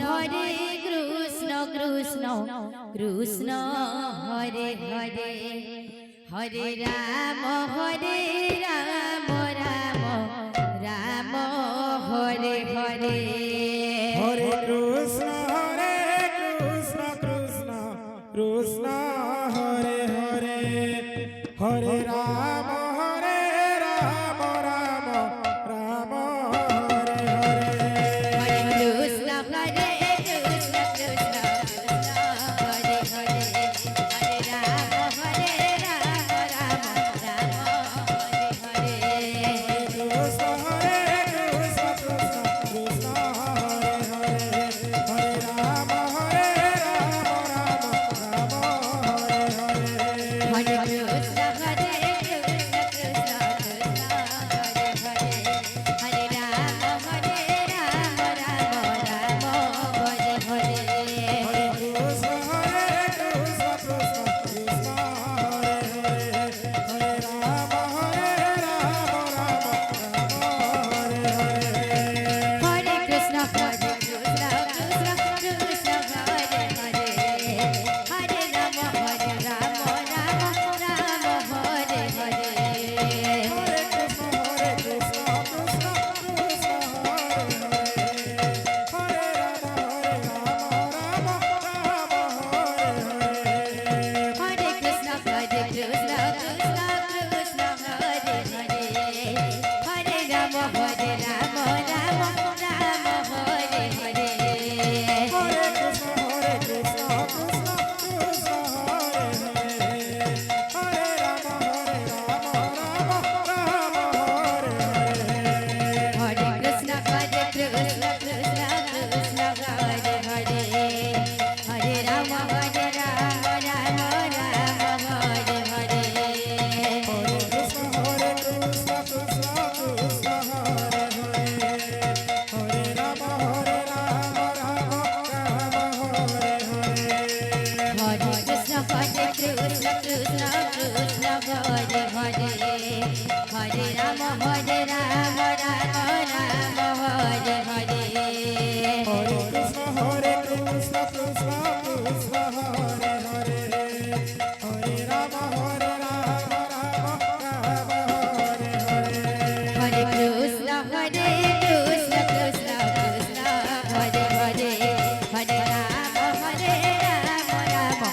Hare Krishna Krishna Krishna Hare Hare Hare Ram Ram Ram Hare Hare Hare Krishna Krishna Krishna Hare Hare Hare Ram Ram Ram Hare Hare Hare Krishna Krishna Krishna Hare Hare Hare Ram Ram Ram Hare Hare Krishna Krishna Krishna Hare Hare Hare Ram Ram Hare Hare Hare Krishna Krishna Krishna Hare Hare Hare Ram Ram Hare Hare Hare Krishna Krishna Krishna Hare Hare Hare Ram Hare Hare Hare Krishna Krishna Krishna Hare Hare Hare Ram Ram Hare Hare Hare Krishna Krishna Krishna Hare Hare Hare Ram Hare Hare Hare Krishna Krishna Krishna Hare Hare Hare Ram Ram Ram Hare Hare Hare Krishna Krishna Krishna Hare Hare Hare Ram Ram Hare Hare Hare Krishna Krishna Krishna Hare Hare Hare Ram Ram Ram Hare Hare Hare Krishna Krishna Krishna Hare Hare Hare Ram Ram Hare Hare Hare Krishna Krishna Krishna Hare Hare Hare Ram Ram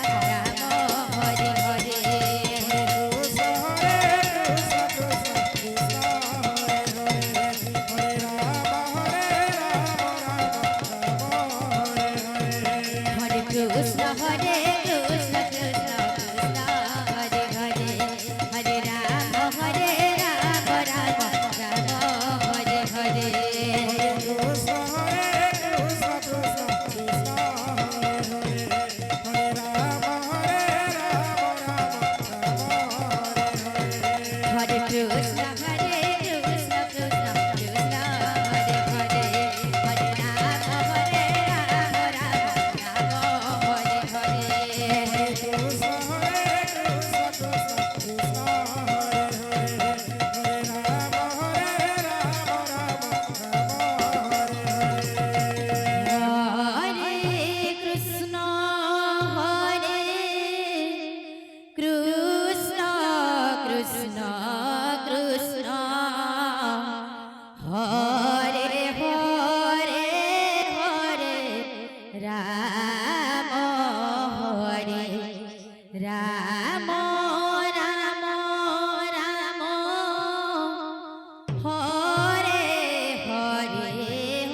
Ram Hare Hare Hare Krishna Krishna Krishna Hare Hare Hare Ram Ram Hare Hare Hare Krishna Krishna Krishna Hare Hare Hare Ram Ram Hare Hare Hare Krishna Krishna Krishna Hare Hare Hare Ram Ram Hare Hare Hare Krishna Krishna Krishna Hare Hare Hare Ram Ram Hare Hare Hare Krishna Krishna Krishna Hare Hare Hare Ram Hare Ram Ram Ram Hare Hare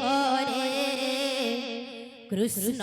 Hare Krishna